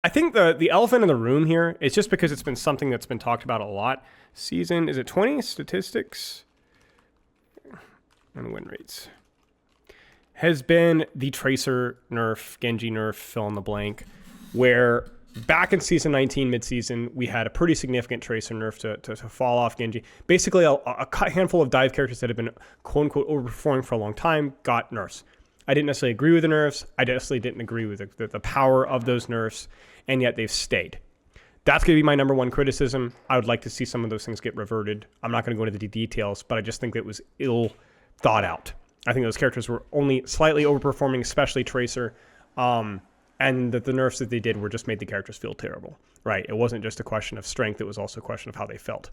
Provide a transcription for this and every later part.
I think the elephant in the room here is just because it's been something that's been talked about a lot. Season, is it 20? Statistics and win rates. Has been the Tracer nerf, Genji nerf, fill in the blank, where back in season 19 midseason, we had a pretty significant Tracer nerf to fall off Genji. Basically, a handful of dive characters that have been quote-unquote overperforming for a long time got nerfs. I didn't necessarily agree with the nerfs. I definitely didn't agree with the power of those nerfs, and yet they've stayed. That's going to be my number one criticism. I would like to see some of those things get reverted. I'm not going to go into the details, but I just think it was ill thought out. I think those characters were only slightly overperforming, especially Tracer, and that the nerfs that they did were just made the characters feel terrible, right? It wasn't just a question of strength. It was also a question of how they felt.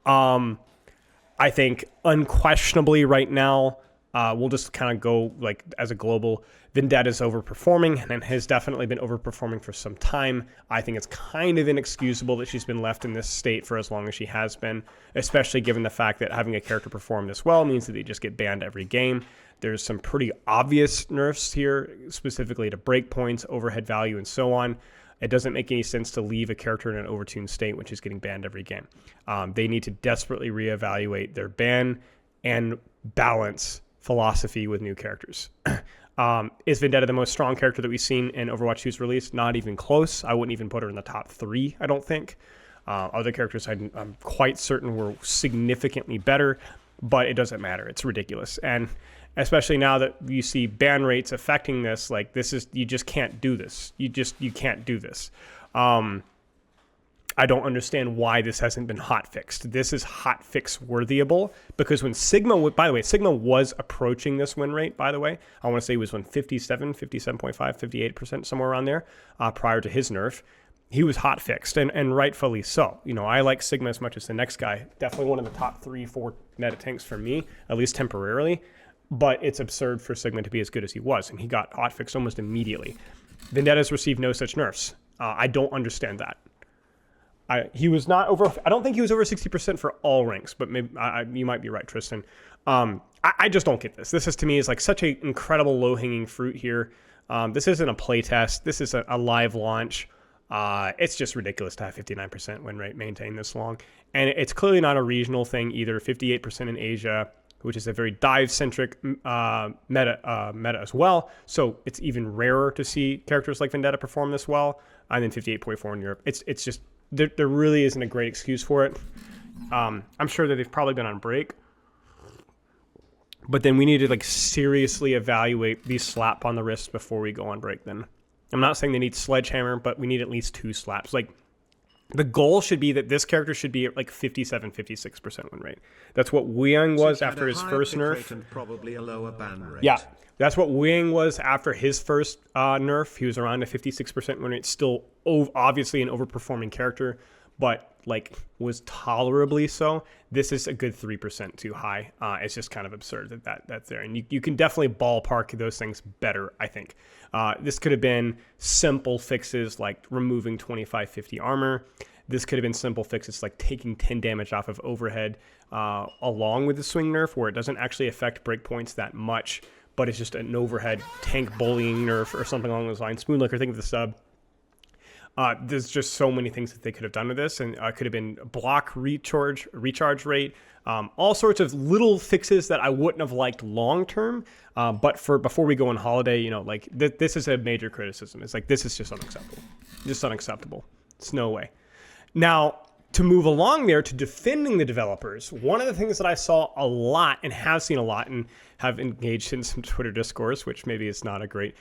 I think unquestionably right now, we'll just kind of go like as a global, Vendetta is overperforming and has definitely been overperforming for some time. I think it's kind of inexcusable that she's been left in this state for as long as she has been, especially given the fact that having a character perform this well means that they just get banned every game. There's some pretty obvious nerfs here, specifically to breakpoints, overhead value, and so on. It doesn't make any sense to leave a character in an overtuned state when she's getting banned every game. They need to desperately reevaluate their ban and balance philosophy with new characters. Is Vendetta the most strong character that we've seen in Overwatch 2's release? Not even close. I wouldn't even put her in the top 3, I don't think. Other characters I'm quite certain were significantly better, but it doesn't matter. It's ridiculous. And especially now that you see ban rates affecting this, like this is, you just can't do this. You can't do this. I don't understand why this hasn't been hotfixed. This is hotfix worthyable because when Sigma, by the way, Sigma was approaching this win rate, by the way. I want to say it was 57, 57.5, 58%, somewhere around there, prior to his nerf. He was hotfixed, and rightfully so. You know, I like Sigma as much as the next guy. Definitely one of the top 3-4 meta tanks for me, at least temporarily. But it's absurd for Sigma to be as good as he was, and he got hotfixed almost immediately. Vendetta's received no such nerfs. I don't understand that. He was not over. I don't think he was over 60% for all ranks, but maybe you might be right, Tristan. I just don't get this. This is to me is like such an incredible low-hanging fruit here. This isn't a playtest. This is a live launch. It's just ridiculous to have 59% win rate maintained this long, and it's clearly not a regional thing either. 58% in Asia, which is a very dive-centric meta as well. So it's even rarer to see characters like Vendetta perform this well, and then 58.4 in Europe. It's just. There really isn't a great excuse for it. I'm sure that they've probably been on break. But then we need to like seriously evaluate these slap on the wrists before we go on break then. I'm not saying they need sledgehammer, but we need at least 2 slaps. Like the goal should be that this character should be at like 57, 56% win rate. That's what Weang was after his first nerf. And probably a lower ban rate. Yeah. That's what Weang was after his first nerf. He was around a 56% win rate. Still obviously an overperforming character, but like was tolerably so. This is a good 3% too high. It's just kind of absurd that's there. And you can definitely ballpark those things better, I think. This could have been simple fixes like removing 25-50 armor. This could have been simple fixes like taking 10 damage off of overhead along with the swing nerf where it doesn't actually affect breakpoints that much, but it's just an overhead tank bullying nerf or something along those lines. Spoonlicker, think of the sub. There's just so many things that they could have done with this, and it could have been block recharge rate, all sorts of little fixes that I wouldn't have liked long term. But before we go on holiday, you know, like this is a major criticism. It's like this is just unacceptable. Just unacceptable. It's no way. Now, to move along there to defending the developers, one of the things that I saw a lot and have seen a lot and have engaged in some Twitter discourse, which maybe is not a great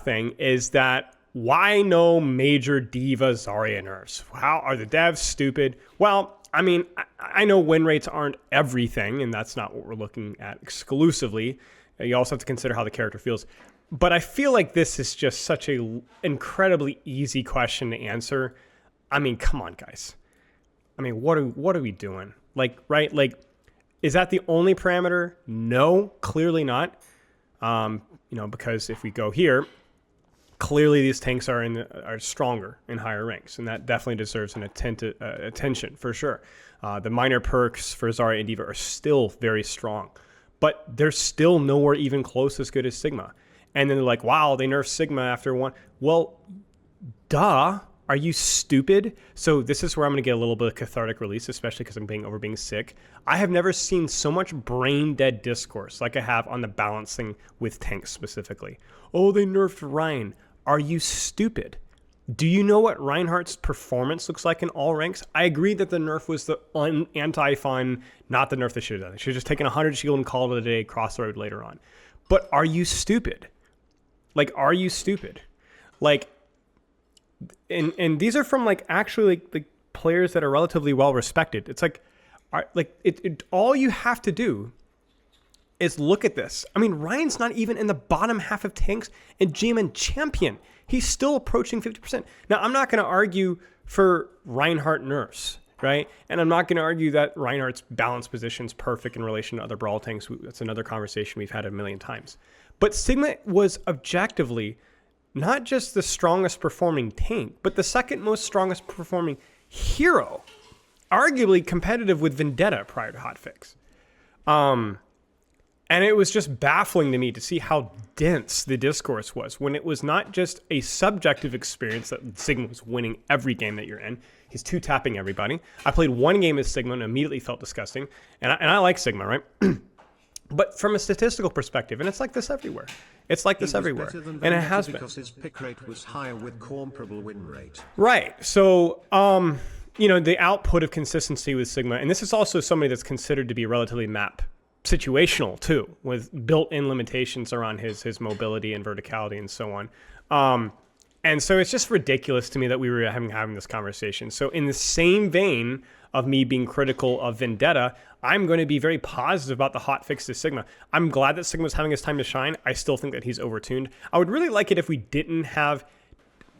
thing, is that why no major diva Zarya nerfs? How are the devs stupid? Well, I mean, I know win rates aren't everything, and that's not what we're looking at exclusively. You also have to consider how the character feels. But I feel like this is just such a incredibly easy question to answer. I mean, come on, guys. I mean, what are we doing? Like, right? Like, is that the only parameter? No, clearly not. You know, because if we go here, clearly these tanks are stronger in higher ranks, and that definitely deserves an attention for sure. The minor perks for Zarya and Diva are still very strong, but they're still nowhere even close as good as Sigma. And then they're like, wow, they nerfed Sigma after one. Well, duh. Are you stupid? So this is where I'm going to get a little bit of cathartic release, especially because I'm being sick. I have never seen so much brain dead discourse like I have on the balancing with tanks specifically. Oh, they nerfed Rein. Are you stupid? Do you know what Reinhardt's performance looks like in all ranks? I agree that the nerf was the anti-fun, not the nerf they should have done. They should have just taken 100 shield and called it a day, cross the road later on. But are you stupid? Like, are you stupid? Like, and these are from like actually like players that are relatively well respected. It's like, all you have to do is look at this. I mean, Ryan's not even in the bottom half of tanks and GMN champion. He's still approaching 50%. Now, I'm not going to argue for Reinhardt nerfs, right? And I'm not going to argue that Reinhardt's balance position's perfect in relation to other Brawl tanks. That's another conversation we've had a million times. But Sigma was objectively not just the strongest performing tank, but the second most strongest performing hero, arguably competitive with Vendetta prior to hotfix. And it was just baffling to me to see how dense the discourse was when it was not just a subjective experience that Sigma was winning every game that you're in. He's two-tapping everybody. I played one game as Sigma and immediately felt disgusting. And I like Sigma, right? But from a statistical perspective, and it's like this everywhere. It's like this everywhere. And it has been. Because his pick rate was higher with comparable win rate. Right. So, the output of consistency with Sigma, and this is also somebody that's considered to be relatively map situational too, with built-in limitations around his mobility and verticality and so on. And so it's just ridiculous to me that we were having this conversation. So in the same vein of me being critical of Vendetta, I'm going to be very positive about the hotfix to Sigma. I'm glad that Sigma's having his time to shine. I still think that he's overtuned. I would really like it if we didn't have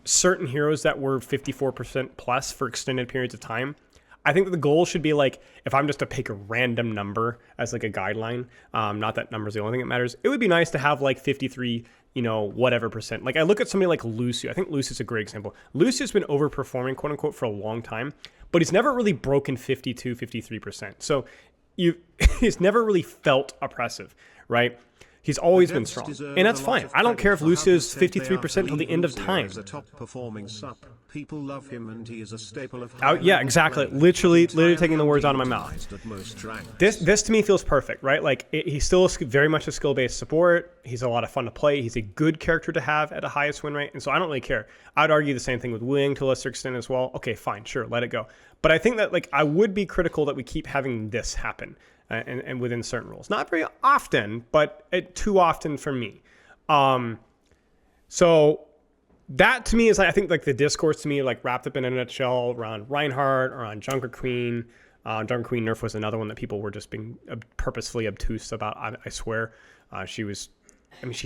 certain heroes that were 54% plus for extended periods of time. I think that the goal should be like, if I'm just to pick a random number as like a guideline, not that number's the only thing that matters, it would be nice to have like 53, whatever percent. Like I look at somebody like Lucio. I think Lucio's a great example. Lucio's been overperforming, quote unquote, for a long time, but he's never really broken 52, 53%. So he's never really felt oppressive, right? He's always been strong, and that's fine. I don't care if Lucio's 53% until the end of time. Is a top-performing sup. People love him, and he is a staple of. Yeah, exactly. Literally taking the words out of my mouth. This to me feels perfect, right? Like he's still very much a skill-based support. He's a lot of fun to play. He's a good character to have at a highest win rate, and so I don't really care. I'd argue the same thing with Wing to a lesser extent as well. Okay, fine, sure, let it go. But I think that like I would be critical that we keep having this happen. And within certain rules. Not very often, but too often for me. So that to me is, I think, like the discourse to me, like wrapped up in a nutshell around Reinhardt, around Junker Queen. Junker Queen Nerf was another one that people were just being purposefully obtuse about, I swear. She's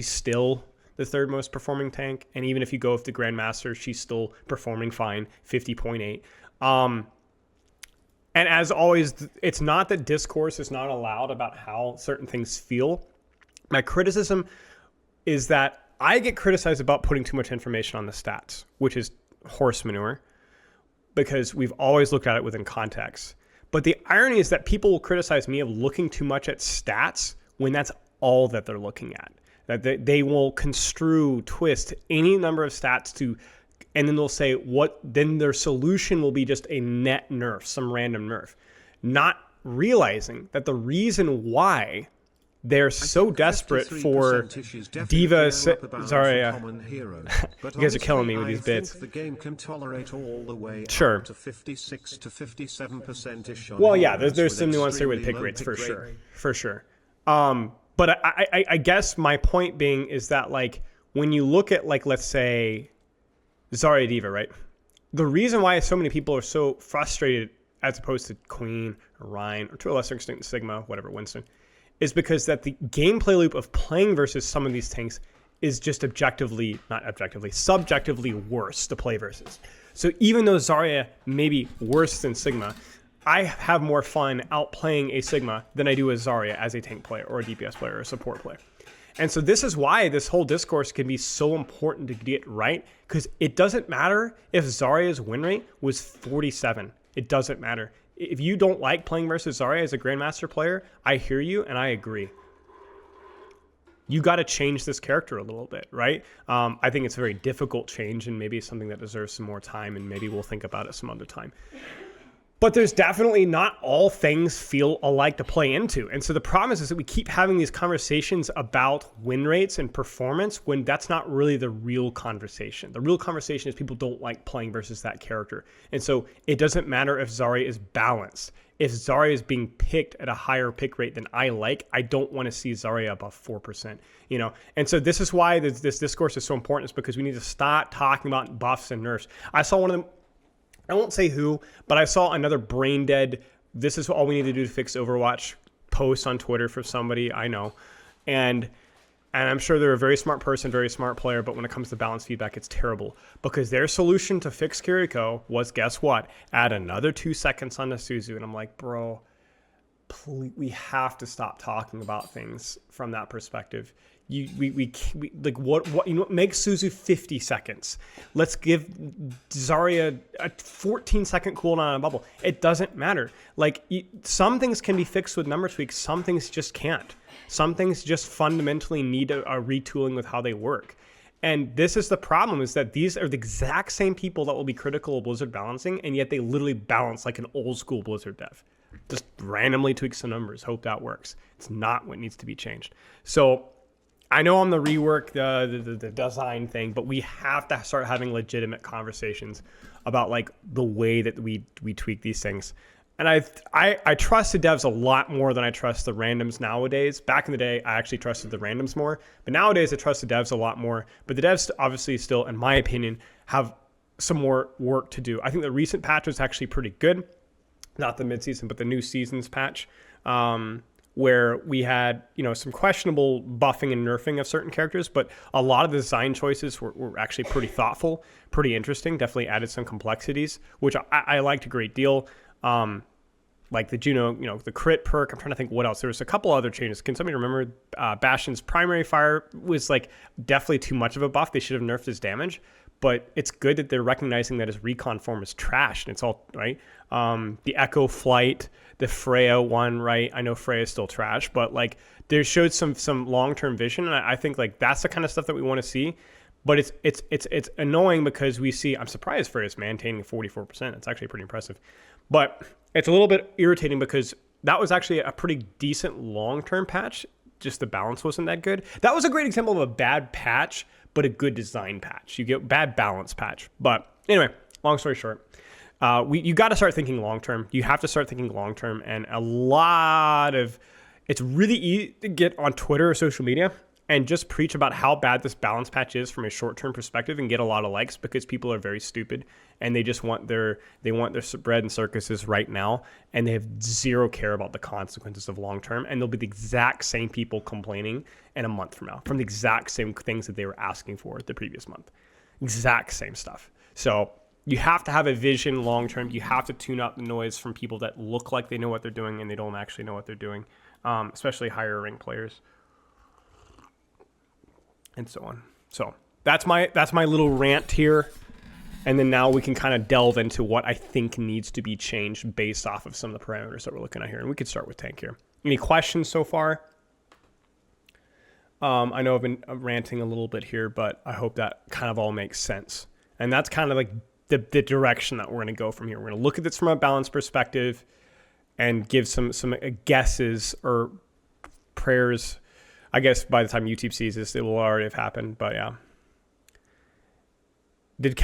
still the third most performing tank. And even if you go with the Grandmaster, she's still performing fine, 50.8. And as always, it's not that discourse is not allowed about how certain things feel. My criticism is that I get criticized about putting too much information on the stats, which is horse manure, because we've always looked at it within context. But the irony is that people will criticize me of looking too much at stats when that's all that they're looking at. That they will construe, twist any number of stats to, and then they'll say then their solution will be just a net nerf, some random nerf, not realizing that the reason why they're so desperate for Diva Zarya. You guys are killing me with these bits. The game can tolerate all the way sure. Up to 56 to 57%. Well, yeah, there's some nuance there with pick rates for sure. But I guess my point being is that like when you look at like let's say Zarya Diva, right? The reason why so many people are so frustrated as opposed to Queen or Ryan or to a lesser extent Sigma, whatever, Winston, is because that the gameplay loop of playing versus some of these tanks is just subjectively worse to play versus. So even though Zarya may be worse than Sigma, I have more fun outplaying a Sigma than I do a Zarya as a tank player or a DPS player or a support player. And so this is why this whole discourse can be so important to get right, because it doesn't matter if Zarya's win rate was 47. It doesn't matter. If you don't like playing versus Zarya as a Grandmaster player, I hear you and I agree. you got to change this character a little bit, right? I think it's a very difficult change and maybe something that deserves some more time, and maybe we'll think about it some other time. But there's definitely not all things feel alike to play into. And so the problem is that we keep having these conversations about win rates and performance when that's not really the real conversation. The real conversation is people don't like playing versus that character. And so it doesn't matter if Zarya is balanced. If Zarya is being picked at a higher pick rate than I like, I don't want to see Zarya above 4%, you know? And so this is why this discourse is so important, is because we need to stop talking about buffs and nerfs. I saw one of them, I won't say who, but I saw another brain dead, this is all we need to do to fix Overwatch post on Twitter for somebody I know. And I'm sure they're a very smart person, very smart player, but when it comes to balance feedback, it's terrible. Because their solution to fix Kiriko was, guess what? Add another 2 seconds on the Suzu. And I'm like, bro, please, we have to stop talking about things from that perspective. We like what you know, make Suzu 50 seconds. Let's give Zarya a 14-second cooldown on a bubble. It doesn't matter. Like, some things can be fixed with number tweaks, some things just can't. Some things just fundamentally need a retooling with how they work. And this is the problem, is that these are the exact same people that will be critical of Blizzard balancing, and yet they literally balance like an old school Blizzard dev. Just randomly tweak some numbers, hope that works. It's not what needs to be changed. So I know I'm the rework, the design thing, but we have to start having legitimate conversations about like the way that we tweak these things. And I trust the devs a lot more than I trust the randoms nowadays. Back in the day, I actually trusted the randoms more, but nowadays I trust the devs a lot more. But the devs obviously still, in my opinion, have some more work to do. I think the recent patch was actually pretty good. Not the mid-season, but the new seasons patch. Where we had, you know, some questionable buffing and nerfing of certain characters, but a lot of the design choices were actually pretty thoughtful, pretty interesting, definitely added some complexities, which I liked a great deal. Like the Juno, you know, the crit perk. I'm trying to think what else. There was a couple other changes. Can somebody remember? Bastion's primary fire was like definitely too much of a buff. They should have nerfed his damage, but it's good that they're recognizing that his recon form is trash, and it's all right. The Echo Flight, the Freja one, right? I know Freja is still trash, but like there showed some long-term vision, and I think like that's the kind of stuff that we want to see. But it's annoying because we see, I'm surprised Freja's maintaining 44%. It's actually pretty impressive. But it's a little bit irritating because that was actually a pretty decent long-term patch. Just the balance wasn't that good. That was a great example of a bad patch, but a good design patch. You get bad balance patch. But anyway, long story short, you got to start thinking long-term. You have to start thinking long-term. And it's really easy to get on Twitter or social media and just preach about how bad this balance patch is from a short-term perspective and get a lot of likes because people are very stupid and they just want their bread and circuses right now, and they have zero care about the consequences of long-term, and they'll be the exact same people complaining in a month from now from the exact same things that they were asking for the previous month. Exact same stuff. So you have to have a vision long-term. You have to tune out the noise from people that look like they know what they're doing and they don't actually know what they're doing, especially higher ranked players. And so on. So that's my little rant here. And then now we can kind of delve into what I think needs to be changed based off of some of the parameters that we're looking at here. And we could start with tank here. Any questions so far? I know I've been ranting a little bit here, but I hope that kind of all makes sense. And that's kind of like the direction that we're going to go from here. We're going to look at this from a balance perspective and give some guesses or prayers. I guess by the time YouTube sees this, it will already have happened. But yeah. Did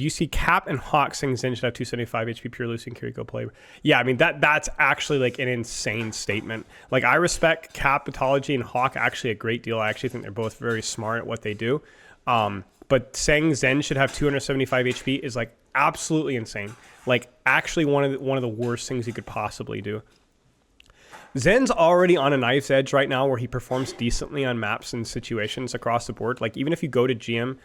you see Cap and Hawk saying Zen should have 275 HP pure losing Kiriko play? Yeah, I mean that's actually like an insane statement. Like, I respect Cap, Pathology, and Hawk actually a great deal. I actually think they're both very smart at what they do. But saying Zen should have 275 HP is like absolutely insane. Like, actually one of the worst things you could possibly do. Zen's already on a knife's edge right now where he performs decently on maps and situations across the board. Like, even if you go to GM,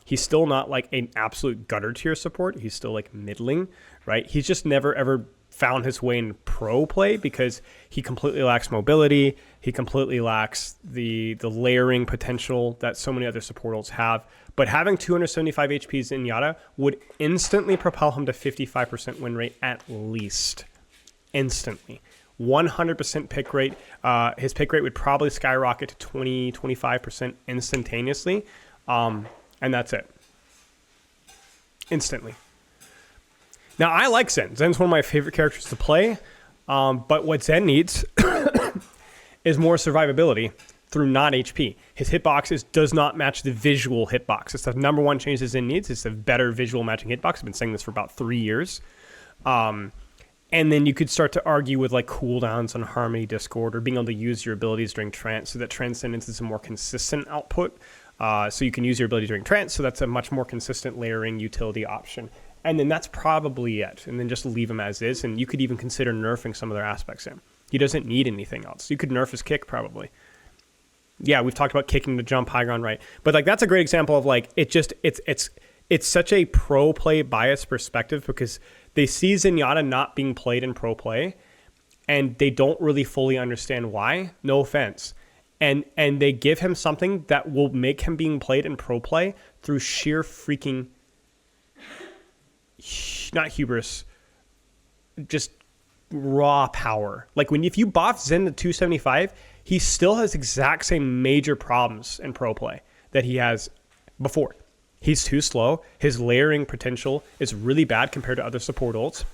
he's still not like an absolute gutter tier support. He's still like middling, right? He's just never ever found his way in pro play because he completely lacks mobility. He completely lacks the layering potential that so many other supports have. But having 275 HP Zenyatta would instantly propel him to 55% win rate at least. Instantly. 100% pick rate. His pick rate would probably skyrocket to 20-25% instantaneously. And that's it. Instantly. Now, I like Zen. Zen's one of my favorite characters to play. But what Zen needs is more survivability through not HP. His hitboxes does not match the visual hitbox. It's the number one change that Zen needs. It's a better visual matching hitbox. I've been saying this for about 3 years. And then you could start to argue with like cooldowns on Harmony, Discord, or being able to use your abilities during Trance so that Transcendence is a more consistent output. So you can use your ability during Trance, so that's a much more consistent layering utility option. And then that's probably it. And then just leave him as is. And you could even consider nerfing some other aspects in. He doesn't need anything else. You could nerf his kick probably. Yeah, we've talked about kicking to jump, high ground, right? But like that's a great example of like it's such a pro play bias perspective because they see Zenyatta not being played in pro play, and they don't really fully understand why. No offense, and they give him something that will make him being played in pro play through sheer freaking not hubris, just raw power. Like if you buff Zen to 275, he still has exact same major problems in pro play that he has before. He's too slow. His layering potential is really bad compared to other support ults,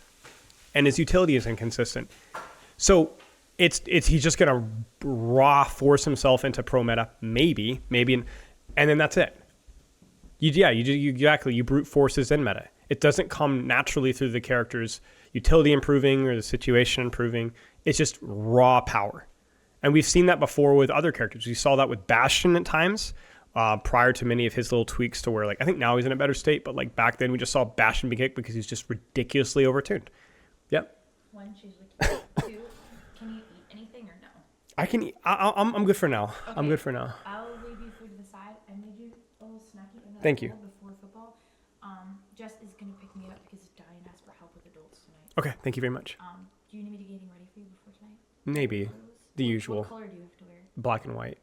and his utility is inconsistent. So it's he's just gonna raw force himself into pro meta, maybe, and then that's it. You brute forces in meta. It doesn't come naturally through the character's utility improving or the situation improving. It's just raw power. And we've seen that before with other characters. We saw that with Bastion at times, prior to many of his little tweaks to where, like, I think now he's in a better state, but like back then we just saw Bastion be kicked because he's just ridiculously overtuned. Yep. One, choose Two, can you eat anything or no? I can eat. I'm good for now. Okay. I'm good for now. I'll leave you food to the side. I made you a little snacky. Thank you. Before football. Jess is going to pick me up because Diane asked for help with adults tonight. Okay, thank you very much. Do you need me to get getting ready for you before tonight? Maybe. The usual. What color do you have to wear? Black and white.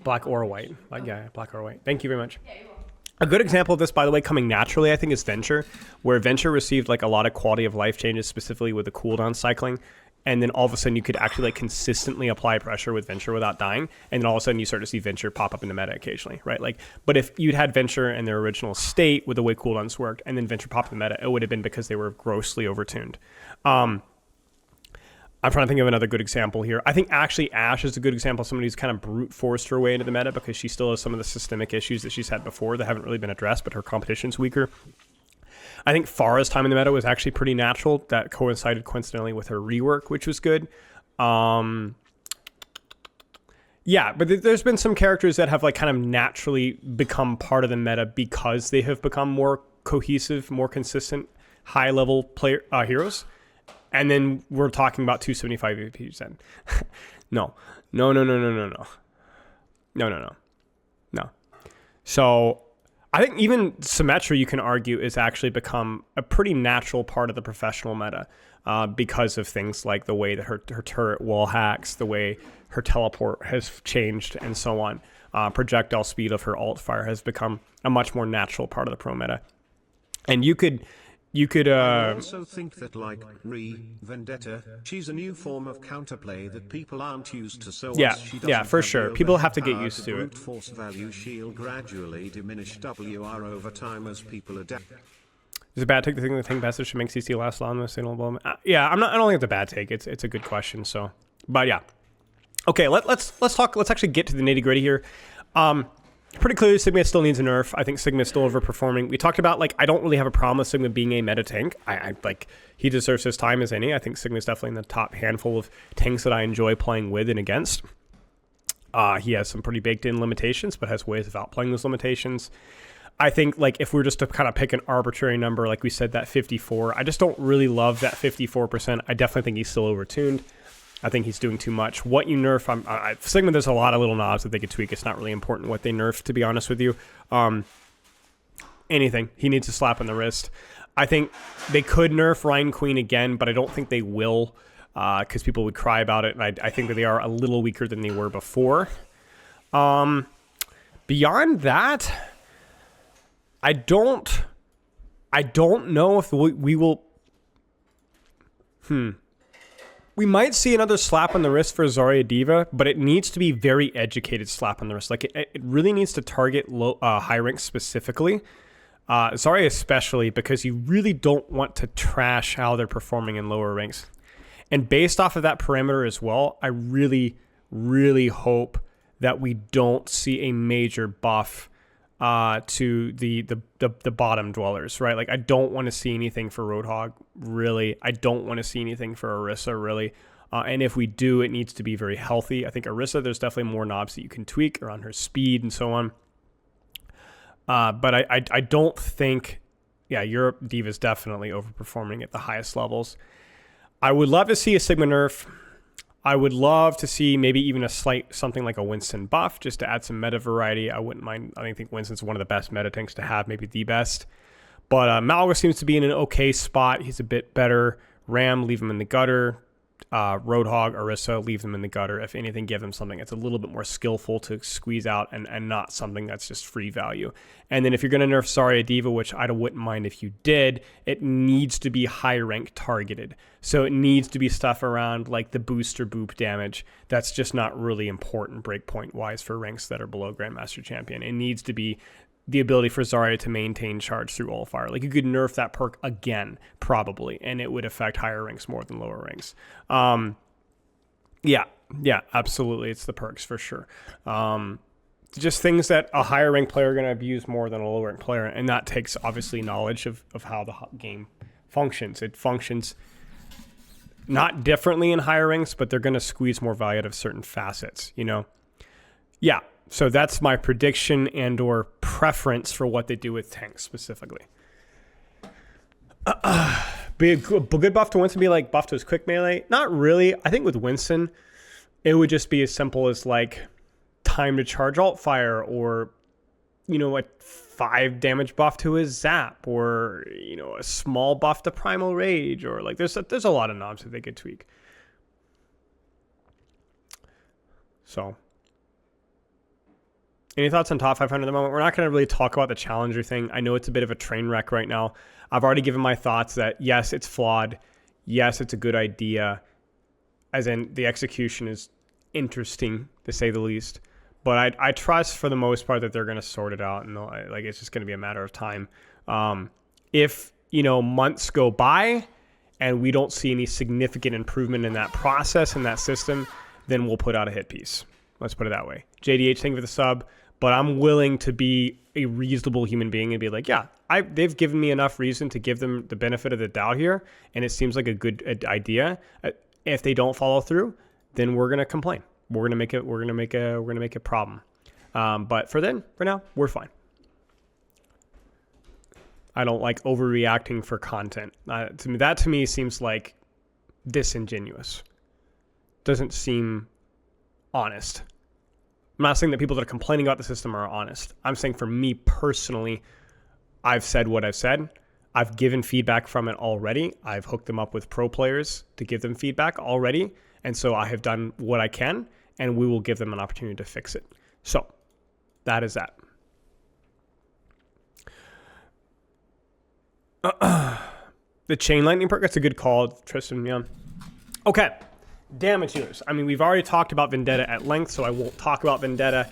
Black Or white. Like, okay. Yeah, black or white. Thank you very much. Yeah, you're welcome. A good example of this, by the way, coming naturally, I think, is Venture, where Venture received like a lot of quality of life changes, specifically with the cooldown cycling. And then all of a sudden you could actually like consistently apply pressure with Venture without dying. And then all of a sudden you start to see Venture pop up in the meta occasionally, right? Like, but if you'd had Venture in their original state with the way cooldowns worked, and then Venture popped in the meta, it would have been because they were grossly overtuned. I'm trying to think of another good example here. I think actually Ashe is a good example of somebody who's kind of brute forced her way into the meta because she still has some of the systemic issues that she's had before that haven't really been addressed, but her competition's weaker. I think Pharah's time in the meta was actually pretty natural. That coincided coincidentally with her rework, which was good. Yeah, but there's been some characters that have like kind of naturally become part of the meta because they have become more cohesive, more consistent, high-level player heroes. And then we're talking about 275 APs then. No. So I think even Symmetra, you can argue, is actually become a pretty natural part of the professional meta because of things like the way that her turret wall hacks, the way her teleport has changed, and so on. Projectile speed of her alt fire has become a much more natural part of the pro meta. And you could I also think that like Vendetta, she's a new form of counterplay that people aren't used to, so yeah, once she doesn't yeah, for have sure. the People have to get power used to brute it. Force value, she'll gradually diminish WR over time as people adapt. Is it bad take to think the tank passage should make CC last long with signal moment? Yeah, I don't think it's a bad take. It's a good question. So, but yeah, okay. Let's talk. Let's actually get to the nitty gritty here. Pretty clearly, Sigma still needs a nerf. I think Sigma is still overperforming. We talked about, like, I don't really have a problem with Sigma being a meta tank. I like, he deserves his time as any. I think Sigma is definitely in the top handful of tanks that I enjoy playing with and against. He has some pretty baked in limitations, but has ways of outplaying those limitations. I think, like, if we were just to kind of pick an arbitrary number, like we said, that 54, I just don't really love that 54%. I definitely think he's still overtuned. I think he's doing too much. What you nerf, Sigma, there's a lot of little knobs that they could tweak. It's not really important what they nerf, to be honest with you. Anything. He needs a slap on the wrist. I think they could nerf Rhine Queen again, but I don't think they will because people would cry about it. And I think that they are a little weaker than they were before. Beyond that, I don't know if we will... We might see another slap on the wrist for Zarya Diva, but it needs to be very educated slap on the wrist. Like it really needs to target high ranks specifically. Zarya especially, because you really don't want to trash how they're performing in lower ranks. And based off of that parameter as well, I really, really hope that we don't see a major buff to the bottom dwellers, right? Like I don't want to see anything for Roadhog, really. I don't want to see anything for Orisa, really. And if we do, it needs to be very healthy. I think Orisa, there's definitely more knobs that you can tweak around her speed and so on. But I don't think, Europe Diva's definitely overperforming at the highest levels. I would love to see a Sigma nerf. I would love to see maybe even a slight something like a Winston buff just to add some meta variety. I wouldn't mind. I think Winston's one of the best meta tanks to have, maybe the best. But Malga seems to be in an okay spot. He's a bit better. Ram, leave him in the gutter. Roadhog, Orisa, leave them in the gutter. If anything, give them something that's a little bit more skillful to squeeze out and not something that's just free value. And then if you're going to nerf Zarya Diva, which I wouldn't mind if you did, it needs to be high rank targeted. So it needs to be stuff around like the boost or boop damage. That's just not really important breakpoint wise for ranks that are below Grandmaster Champion. It needs to be the ability for Zarya to maintain charge through all fire. Like you could nerf that perk again, probably, and it would affect higher ranks more than lower ranks. Yeah, absolutely. It's the perks for sure. Just things that a higher rank player are going to abuse more than a lower rank player. And that takes obviously knowledge of how the game functions. It functions not differently in higher ranks, but they're going to squeeze more value out of certain facets, you know? Yeah. So that's my prediction and or preference for what they do with tanks specifically. Be a good buff to Winston be like buff to his quick melee? Not really. I think with Winston, it would just be as simple as like time to charge alt fire, or, you know, a 5 damage buff to his zap, or, you know, a small buff to primal rage, or like there's a lot of knobs that they could tweak. So any thoughts on top 500 at the moment? We're not going to really talk about the challenger thing. I know it's a bit of a train wreck right now. I've already given my thoughts that yes, it's flawed. Yes, it's a good idea. As in the execution is interesting to say the least. But I trust for the most part that they're going to sort it out, and like it's just going to be a matter of time. If, you know, months go by and we don't see any significant improvement in that process and that system, then we'll put out a hit piece. Let's put it that way. JDH, thank you for the sub. But I'm willing to be a reasonable human being and be like, yeah, they've given me enough reason to give them the benefit of the doubt here, and it seems like a good idea. If they don't follow through, then we're gonna complain. We're gonna make a problem. But for now, we're fine. I don't like overreacting for content. To me seems like disingenuous. Doesn't seem honest. I'm not saying that people that are complaining about the system are honest. I'm saying for me personally, I've said what I've said. I've given feedback from it already. I've hooked them up with pro players to give them feedback already. And so I have done what I can, and we will give them an opportunity to fix it. So that is that. The chain lightning perk, that's a good call, Tristan. Yeah. Okay. Damage dealers. I mean, we've already talked about Vendetta at length, so I won't talk about Vendetta.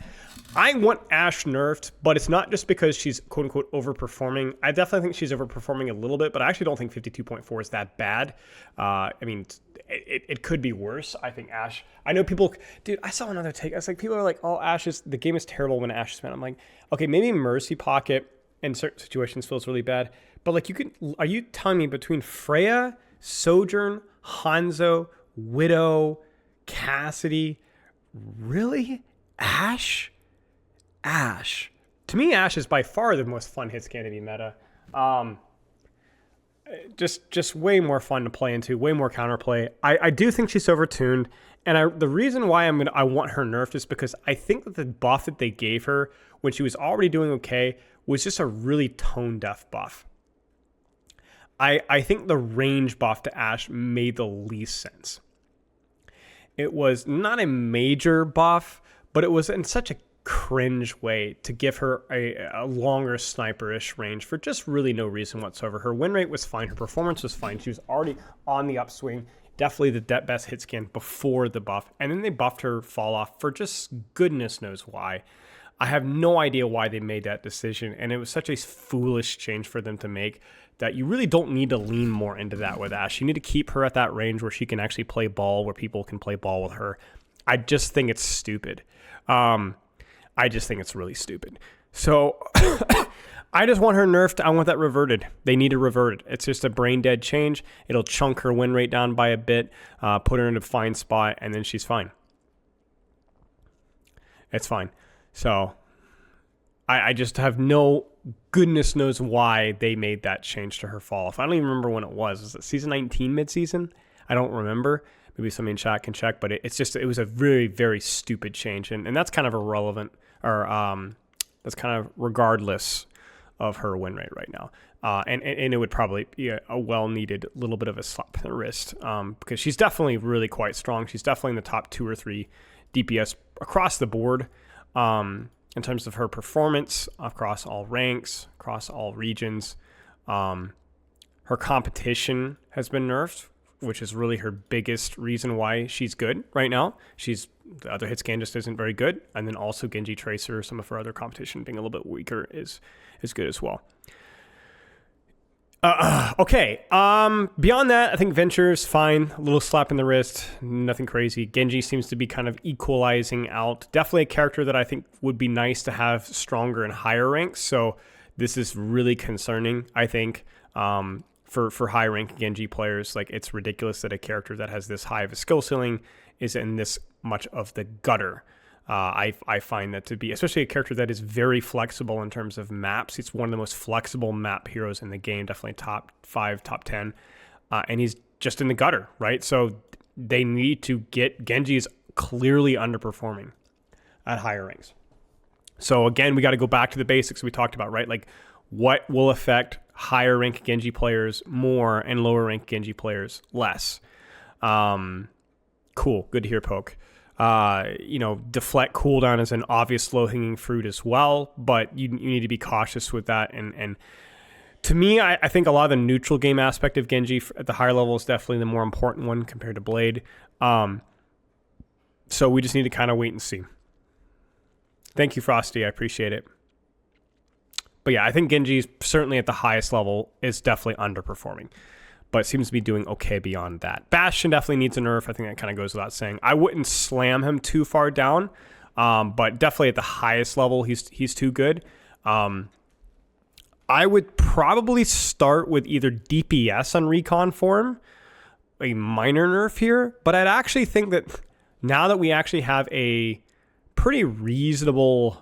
I want Ashe nerfed, but it's not just because she's quote-unquote overperforming. I definitely think she's overperforming a little bit, but I actually don't think 52.4 is that bad. I mean, it could be worse. I think Ashe... I know people... Dude, I saw another take. I was like, people are like, oh, the game is terrible when Ashe is spent. I'm like, okay, maybe Mercy Pocket in certain situations feels really bad, but like are you telling me between Freja, Sojourn, Hanzo, Widow, Cassidy, really? Ashe? To me, Ashe is by far the most fun hit scan to be meta. Just way more fun to play into, way more counterplay. I do think she's overtuned, and the reason why I want her nerfed is because I think that the buff that they gave her when she was already doing okay was just a really tone deaf buff. I think the range buff to Ashe made the least sense. It was not a major buff, but it was in such a cringe way to give her a longer sniper-ish range for just really no reason whatsoever. Her win rate was fine. Her performance was fine. She was already on the upswing. definitely the best hit scan before the buff. And then they buffed her fall off for just goodness knows why. I have no idea why they made that decision, and it was such a foolish change for them to make that you really don't need to lean more into that with Ashe. You need to keep her at that range where she can actually play ball, where people can play ball with her. I just think it's stupid. I just think it's really stupid. So I just want her nerfed. I want that reverted. They need to revert it. It's just a brain dead change. It'll chunk her win rate down by a bit, put her in a fine spot, and then she's fine. It's fine. So I just have no goodness knows why they made that change to her fall off. I don't even remember when it was. Was it season 19 midseason? I don't remember. Maybe somebody in chat can check, but it was a very, very stupid change. And that's kind of irrelevant, or that's kind of regardless of her win rate right now. And it would probably be a well-needed little bit of a slap in the wrist, because she's definitely really quite strong. She's definitely in the top 2 or 3 DPS across the board, in terms of her performance across all ranks, across all regions. Her competition has been nerfed, which is really her biggest reason why she's good right now. The other hit scan just isn't very good. And then also Genji Tracer, some of her other competition being a little bit weaker is good as well. Okay. Beyond that, I think Venture's fine. A little slap in the wrist, nothing crazy. Genji seems to be kind of equalizing out. Definitely a character that I think would be nice to have stronger and higher ranks. So this is really concerning, I think, for high rank Genji players. Like, it's ridiculous that a character that has this high of a skill ceiling is in this much of the gutter. I find that to be, especially a character that is very flexible in terms of maps. It's one of the most flexible map heroes in the game, definitely top 5, top 10. And he's just in the gutter, right? So they need to get, Genji is clearly underperforming at higher ranks. So again, we got to go back to the basics we talked about, right? Like, what will affect higher rank Genji players more and lower rank Genji players less? Cool. Good to hear, Poke. Deflect cooldown is an obvious low-hanging fruit as well, but you need to be cautious with that. And to me, I think a lot of the neutral game aspect of Genji at the higher level is definitely the more important one compared to Blade. So we just need to kind of wait and see. Thank you, Frosty. I appreciate it. But yeah, I think Genji, certainly at the highest level, is definitely underperforming, but seems to be doing okay beyond that. Bastion definitely needs a nerf. I think that kind of goes without saying. I wouldn't slam him too far down, but definitely at the highest level, he's too good. I would probably start with either DPS on recon for him, a minor nerf here, but I'd actually think that now that we actually have a pretty reasonable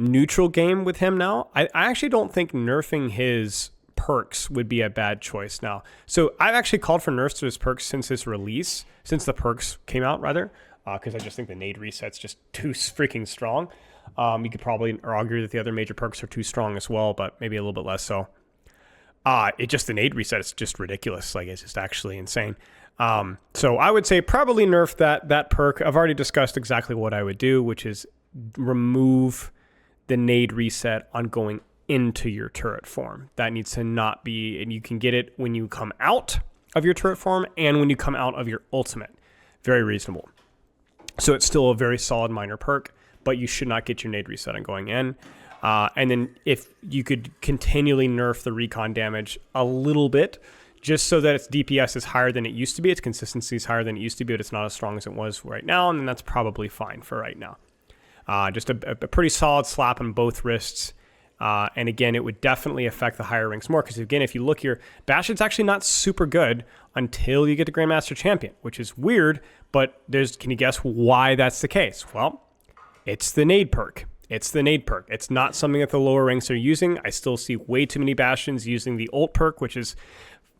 neutral game with him now, I actually don't think nerfing his perks would be a bad choice now. So I've actually called for nerfs to his perks since his release, since the perks came out rather, because I just think the nade reset's just too freaking strong. You could probably argue that the other major perks are too strong as well, but maybe a little bit less so. The nade reset is just ridiculous. Like, it's just actually insane. So I would say probably nerf that perk. I've already discussed exactly what I would do, which is remove the nade reset on going into your turret form. That needs to not be, and you can get it when you come out of your turret form and when you come out of your ultimate. Very reasonable. So it's still a very solid minor perk, but you should not get your nade reset on going in. And then if you could continually nerf the recon damage a little bit, just so that its DPS is higher than it used to be, its consistency is higher than it used to be, but it's not as strong as it was right now, and then that's probably fine for right now. Just a pretty solid slap on both wrists. And again, it would definitely affect the higher ranks more, because again, if you look here, Bastion's actually not super good until you get to Grandmaster Champion, which is weird, but can you guess why that's the case? Well, it's the nade perk. It's the nade perk. It's not something that the lower ranks are using. I still see way too many Bastions using the ult perk, which is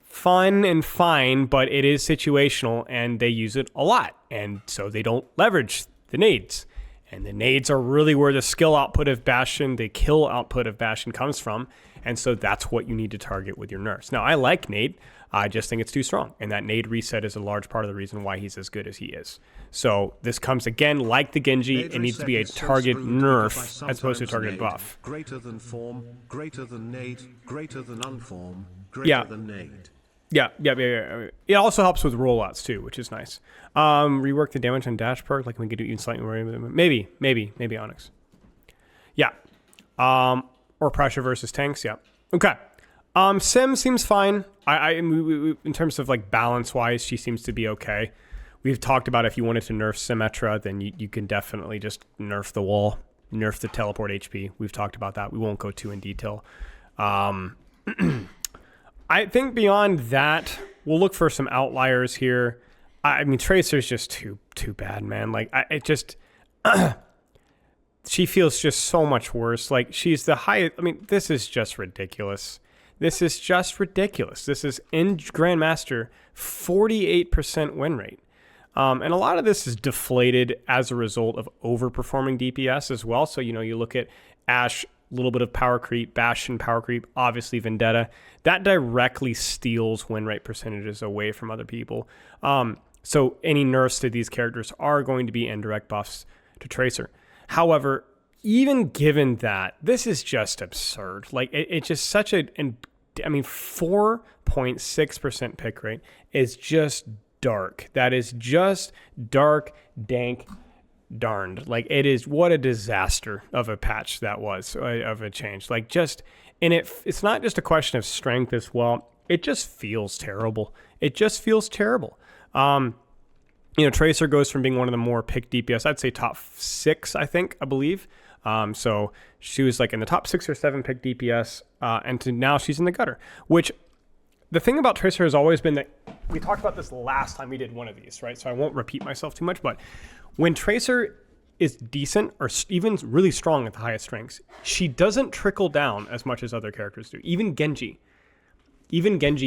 fun and fine, but it is situational and they use it a lot. And so they don't leverage the nades. And the nades are really where the skill output of Bastion, the kill output of Bastion comes from. And so that's what you need to target with your nerfs. Now, I like nade. I just think it's too strong. And that nade reset is a large part of the reason why he's as good as he is. So this comes, again, like the Genji, it needs to be a target nerf as opposed to a targeted buff. Greater than form, greater than nade, greater than unform, greater than nade. Yeah. It also helps with rollouts too, which is nice. Rework the damage on dash perk, like we could do even slightly more. Maybe Onyx. Yeah. Or pressure versus tanks. Yeah. Okay. Sim seems fine. In terms of like balance wise, she seems to be okay. We've talked about if you wanted to nerf Symmetra, then you can definitely just nerf the wall, nerf the teleport HP. We've talked about that. We won't go too in detail. I think beyond that, we'll look for some outliers here. I mean, Tracer's just too bad, man. Like, she feels just so much worse. Like, she's the highest. I mean, this is just ridiculous. This is in Grandmaster, 48% win rate. And a lot of this is deflated as a result of overperforming DPS as well. So, you look at Ashe, a little bit of power creep, Bastion power creep, obviously Vendetta. That directly steals win rate percentages away from other people. So any nerfs to these characters are going to be indirect buffs to Tracer. However, even given that, this is just absurd. Like, it's just such a... 4.6% pick rate is just dark. That is just dark, dank, darned. Like, it is, what a disaster of a patch that was, of a change. Like, just, and it's not just a question of strength as well. It just feels terrible. Tracer goes from being one of the more picked DPS, I'd say top 6, I believe. So she was like in the top 6 or 7 picked DPS, and now she's in the gutter. Which, the thing about Tracer has always been that, we talked about this last time we did one of these, right? So I won't repeat myself too much, but when Tracer is decent or even really strong at the highest strengths, she doesn't trickle down as much as other characters do. Even Genji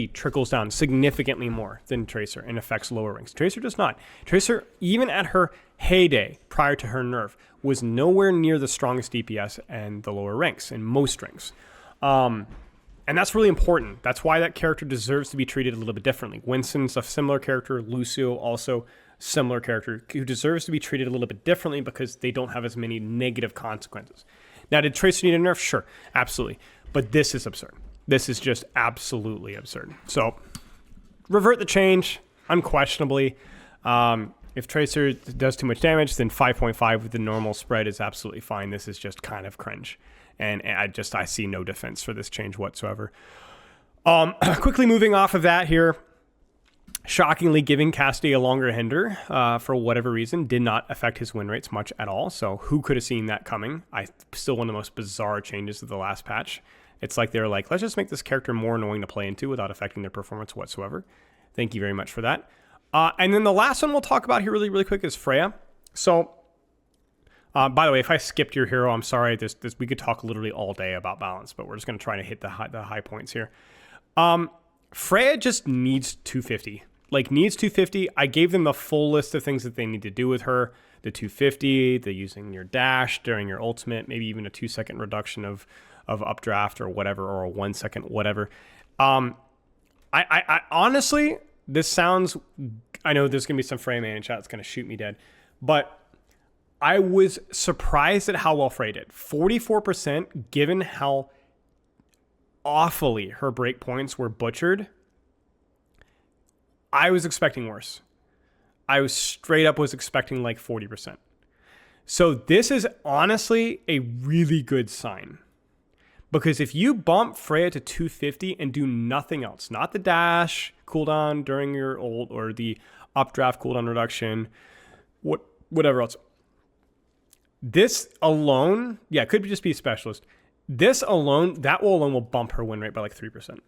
trickles down significantly more than Tracer and affects lower ranks. Tracer does not. Tracer, even at her heyday prior to her nerf, was nowhere near the strongest DPS and the lower ranks, in most ranks. And that's really important. That's why that character deserves to be treated a little bit differently. Winston's a similar character. Lucio also similar character who deserves to be treated a little bit differently because they don't have as many negative consequences. Now, did Tracer need a nerf? Sure, absolutely. But this is absurd. This is just absolutely absurd. So, revert the change, unquestionably. If Tracer does too much damage, then 5.5 with the normal spread is absolutely fine. This is just kind of cringe. And I see no defense for this change whatsoever. Quickly moving off of that here, shockingly giving Cassidy a longer hinder for whatever reason did not affect his win rates much at all. So who could have seen that coming? Still one of the most bizarre changes of the last patch. It's like they're like, let's just make this character more annoying to play into without affecting their performance whatsoever. Thank you very much for that. And then the last one we'll talk about here really, really quick is Freja. So, by the way, if I skipped your hero, I'm sorry. We could talk literally all day about balance, but we're just going to try to hit the high points here. Freja just needs 250. Needs 250. I gave them the full list of things that they need to do with her. The 250, the using your dash during your ultimate, maybe even a 2-second reduction of updraft or whatever, or a 1 second, whatever. I honestly, this sounds, I know there's going to be some Freja man in chat that's going to shoot me dead, but I was surprised at how well Freja did. 44%, given how awfully her breakpoints were butchered. I was expecting worse. I was straight up expecting like 40%. So this is honestly a really good sign. Because if you bump Freja to 250 and do nothing else, not the dash cooldown during your ult or the updraft cooldown reduction, whatever else. This alone, yeah, it could just be a specialist. This alone, that alone will bump her win rate by like 3%.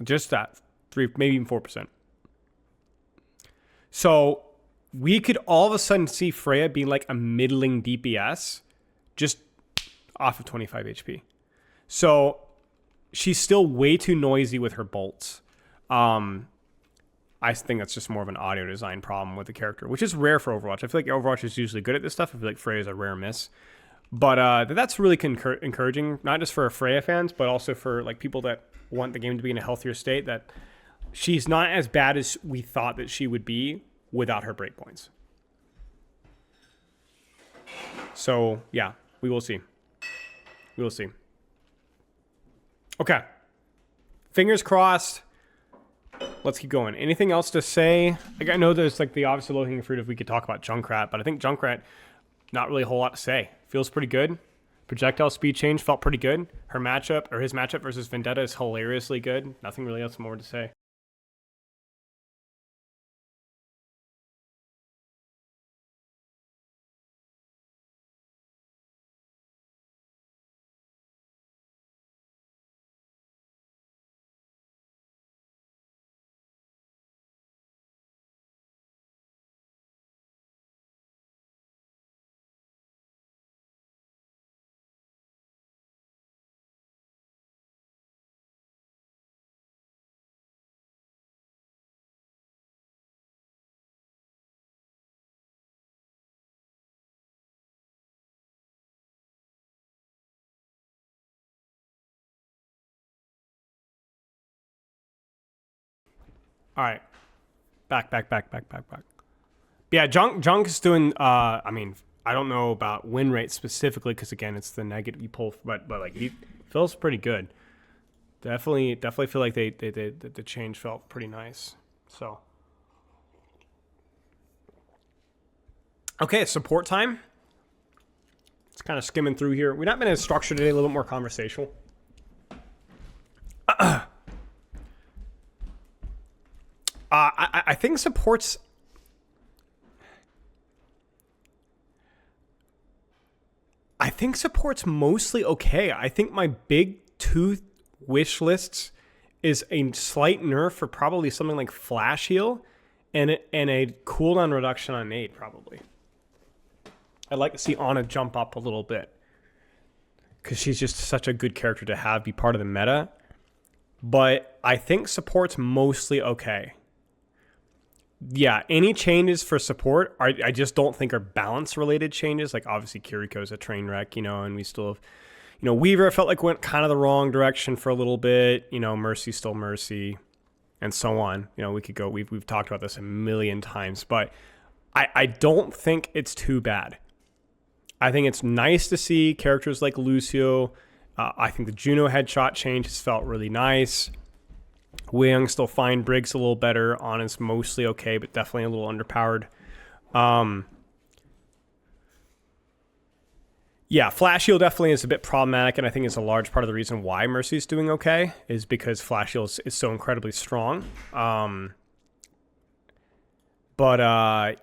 Just that. 3, maybe even 4%. So we could all of a sudden see Freja being like a middling DPS just off of 25 HP. So she's still way too noisy with her bolts. I think that's just more of an audio design problem with the character, which is rare for Overwatch. I feel like Overwatch is usually good at this stuff. I feel like Freja is a rare miss. But that's really encouraging, not just for Freja fans, but also for like people that want the game to be in a healthier state, that she's not as bad as we thought that she would be without her breakpoints. So, yeah, we will see. We will see. Okay. Fingers crossed. let's keep going. Anything else to say? Like, I know there's like the obviously low-hanging fruit if we could talk about Junkrat, but I think Junkrat, not really a whole lot to say. Feels pretty good. Projectile speed change felt pretty good. Her matchup, or his matchup versus Vendetta is hilariously good. Nothing really else more to say. All right. Back. Yeah, Junk is doing, I mean, I don't know about win rate specifically because, again, it's the negative you pull, but like, he feels pretty good. Definitely feel like the change felt pretty nice. So. Okay, support time. It's kind of skimming through here. We've not been as structured today, a little bit more conversational. I think support's... I think support's mostly okay. I think my big two wish lists is a slight nerf for probably something like Flash Heal and a cooldown reduction on nade, probably. I'd like to see Ana jump up a little bit because she's just such a good character to have be part of the meta. But I think support's mostly okay. Yeah, any changes for support, I just don't think are balance-related changes. Like, obviously, Kiriko's a train wreck, you know, and we still have... You know, Weaver felt like went kind of the wrong direction for a little bit. You know, Mercy's still Mercy, and so on. You know, we could go... We've talked about this a million times, but I don't think it's too bad. I think it's nice to see characters like Lucio. I think the Juno headshot change has felt really nice. Wing still fine. Briggs a little better. Ana's mostly okay, but definitely a little underpowered. Yeah, Flash Heal definitely is a bit problematic, and I think it's a large part of the reason why Mercy's doing okay is because Flash Heal is so incredibly strong.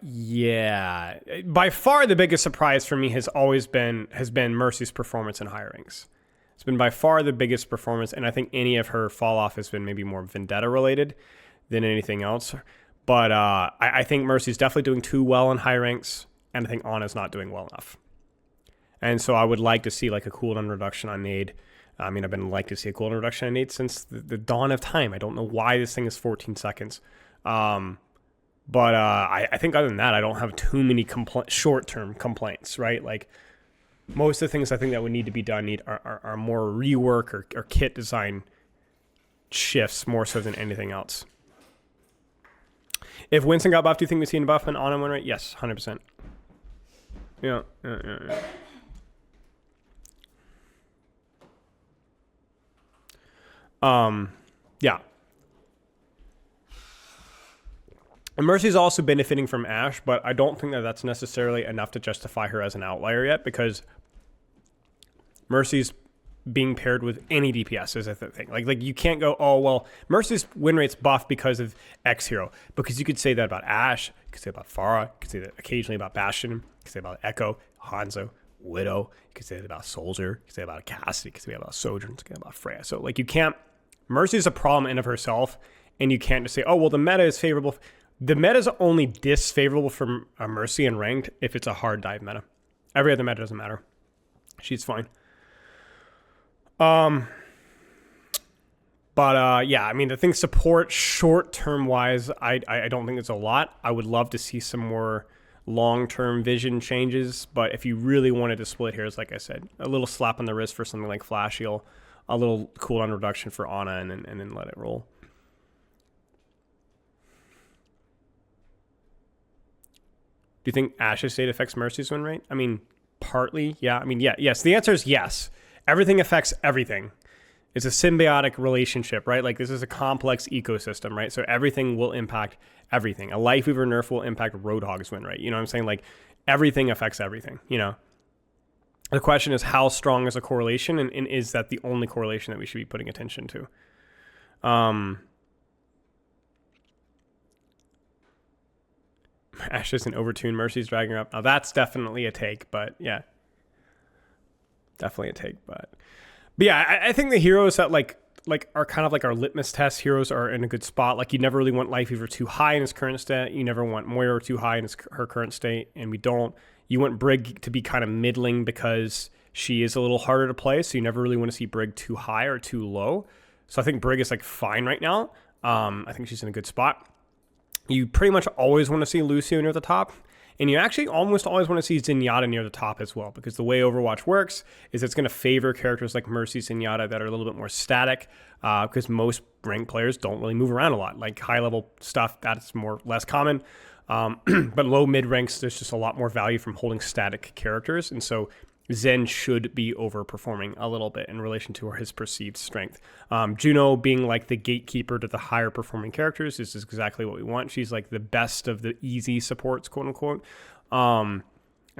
Yeah, by far the biggest surprise for me has been Mercy's performance in higher ranks. It's been by far the biggest performance, and I think any of her fall off has been maybe more Vendetta related than anything else. But I think Mercy's definitely doing too well in high ranks, and I think Ana's not doing well enough. And so I would like to see like a cooldown reduction on nade. I mean, I've been like to see a cooldown reduction on nade since the dawn of time. I don't know why this thing is 14 seconds. I think other than that, I don't have too many short-term complaints, right? Like, most of the things I think that would need to be done are more rework or kit design shifts more so than anything else. If Winston got buffed, do you think we see a buff on Ana win rate? Yes, 100%. Yeah. Yeah. And Mercy's also benefiting from Ashe, but I don't think that that's necessarily enough to justify her as an outlier yet, because Mercy's being paired with any DPS is a thing. Like you can't go, oh, well, Mercy's win rate's buff because of X hero. Because you could say that about Ashe, you could say about Pharah, you could say that occasionally about Bastion, you could say about Echo, Hanzo, Widow, you could say that about Soldier, you could say about Cassidy, you could say about Sojourn, you could say about Freya. So like you can't, Mercy's a problem in of herself, and you can't just say, oh, well, the meta is favorable. The meta is only disfavorable for a Mercy in ranked if it's a hard dive meta. Every other meta doesn't matter. She's fine. Yeah, I mean, the thing support short-term wise, I don't think it's a lot. I would love to see some more long-term vision changes, but if you really wanted to split hairs, like I said, a little slap on the wrist for something like Flash Heal, a little cooldown reduction for Ana, and then let it roll. Do you think Ashe's state affects Mercy's win rate? I mean, partly, yeah. I mean, yeah, yes. The answer is yes. Everything affects everything. It's a symbiotic relationship, right? Like this is a complex ecosystem, right? So everything will impact everything. A Life Weaver nerf will impact Roadhog's win rate. You know what I'm saying? Like everything affects everything, you know? The question is how strong is a correlation, and is that the only correlation that we should be putting attention to? Ashe isn't overtuned. Mercy's dragging her up. Now that's definitely a take, but yeah. Definitely a take, but yeah, I think the heroes that like are kind of like our litmus test heroes are in a good spot. Like you never really want Life Weaver too high in his current state. You never want Moira too high in her current state, and we don't. You want Brig to be kind of middling because she is a little harder to play, so you never really want to see Brig too high or too low. So I think Brig is like fine right now. I think she's in a good spot. You pretty much always want to see Lucio near the top. And you actually almost always want to see Zenyatta near the top as well, because the way Overwatch works is it's going to favor characters like Mercy, Zenyatta that are a little bit more static, because most ranked players don't really move around a lot. Like high-level stuff, that's less common. But low mid ranks, there's just a lot more value from holding static characters. And so Zen should be overperforming a little bit in relation to his perceived strength. Juno being like the gatekeeper to the higher performing characters, this is exactly what we want. She's like the best of the easy supports, quote unquote. And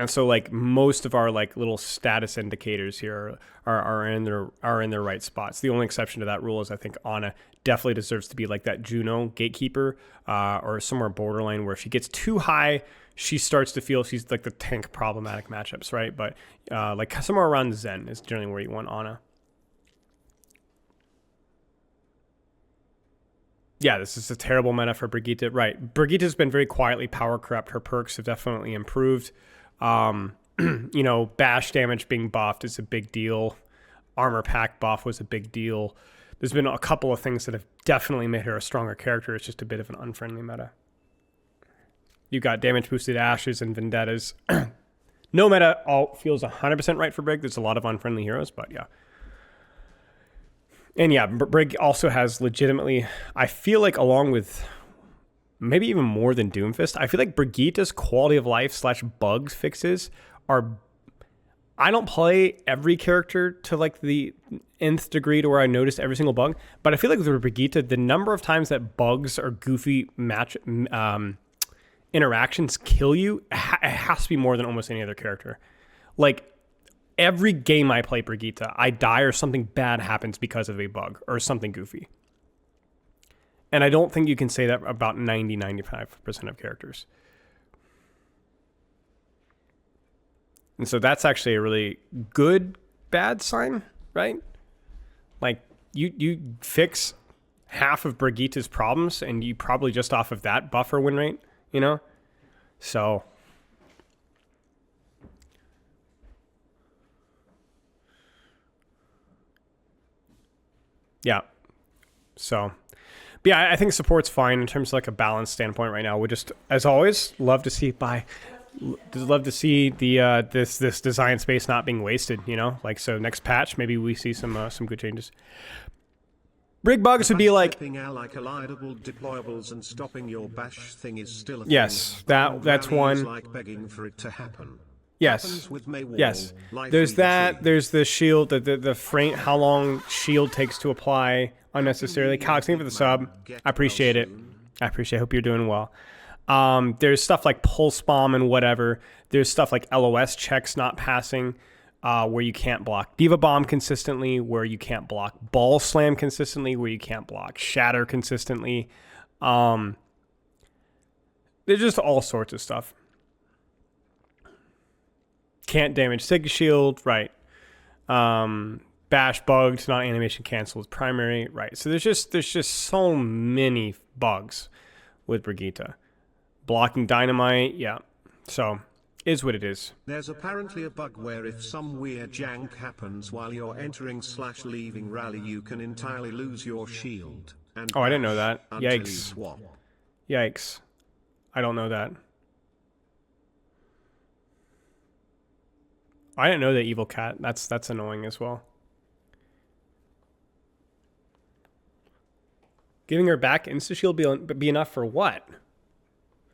so like most of our like little status indicators here are in their right spots. The only exception to that rule is I think Ana definitely deserves to be like that Juno gatekeeper, or somewhere borderline where if she gets too high, she starts to feel she's like the tank problematic matchups, right? But like somewhere around Zen is generally where you want Ana. Yeah, this is a terrible meta for Brigitte. Right. Brigitte has been very quietly power corrupt. Her perks have definitely improved. You know, bash damage being buffed is a big deal. Armor pack buff was a big deal. There's been a couple of things that have definitely made her a stronger character. It's just a bit of an unfriendly meta. You got damage boosted Ashes and Vendettas. No meta all feels 100% right for Brig. There's a lot of unfriendly heroes, but yeah. And yeah, Brig also has legitimately, I feel like along with maybe even more than Doomfist, I feel like Brigitte's quality of life / bugs fixes are, I don't play every character to like the nth degree to where I notice every single bug, but I feel like with Brigitte, the number of times that bugs or goofy interactions kill you, it has to be more than almost any other character. Like every game I play Brigitte, I die or something bad happens because of a bug or something goofy. And I don't think you can say that about 95% of characters. And so that's actually a really good, bad sign, right? Like you fix half of Brigitte's problems and you probably just off of that buffer win rate, you know? So yeah. So but yeah, I think support's fine in terms of like a balance standpoint right now. We just, as always, love to see the this design space not being wasted, you know? Like so next patch maybe we see some good changes. Brig bugs would be like deployables and stopping your bash thing is still a yes, that's one. Like begging for it to happen. Yes. Yes. There's that. There's the shield. The frame. How long shield takes to apply unnecessarily. Calix, thank you for the sub. I appreciate it. I appreciate. I hope you're doing well. There's stuff like pulse bomb and whatever. There's stuff like LOS checks not passing, where you can't block. Diva bomb consistently, where you can't block. Ball slam consistently, where you can't block. Shatter consistently. There's just all sorts of stuff. Can't damage Sig Shield, right. Bash bugged, not animation canceled, primary, right. So there's just so many bugs with Brigitte. Blocking dynamite, yeah. So is what it is. There's apparently a bug where if some weird jank happens while you're entering / leaving rally, you can entirely lose your shield. And oh, I didn't know that. Yikes. Yikes. I don't know that. I didn't know that Evil Cat. That's annoying as well. Giving her back insta shield be enough for what?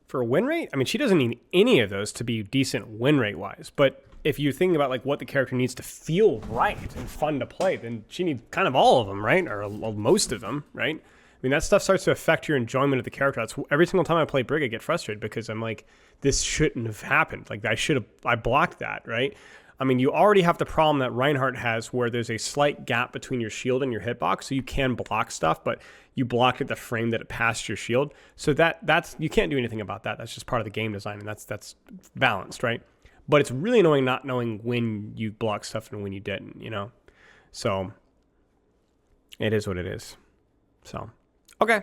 For win rate, I mean, she doesn't need any of those to be decent win rate wise. But if you think about like what the character needs to feel right and fun to play, then she needs kind of all of them, right? Or most of them, right? I mean, that stuff starts to affect your enjoyment of the character. That's every single time I play Brig, I get frustrated because I'm like, this shouldn't have happened. Like I blocked that, right? I mean, you already have the problem that Reinhardt has where there's a slight gap between your shield and your hitbox, so you can block stuff, but you blocked at the frame that it passed your shield. So that's you can't do anything about that. That's just part of the game design, and that's balanced, right? But it's really annoying not knowing when you block stuff and when you didn't, you know? So it is what it is. So, okay.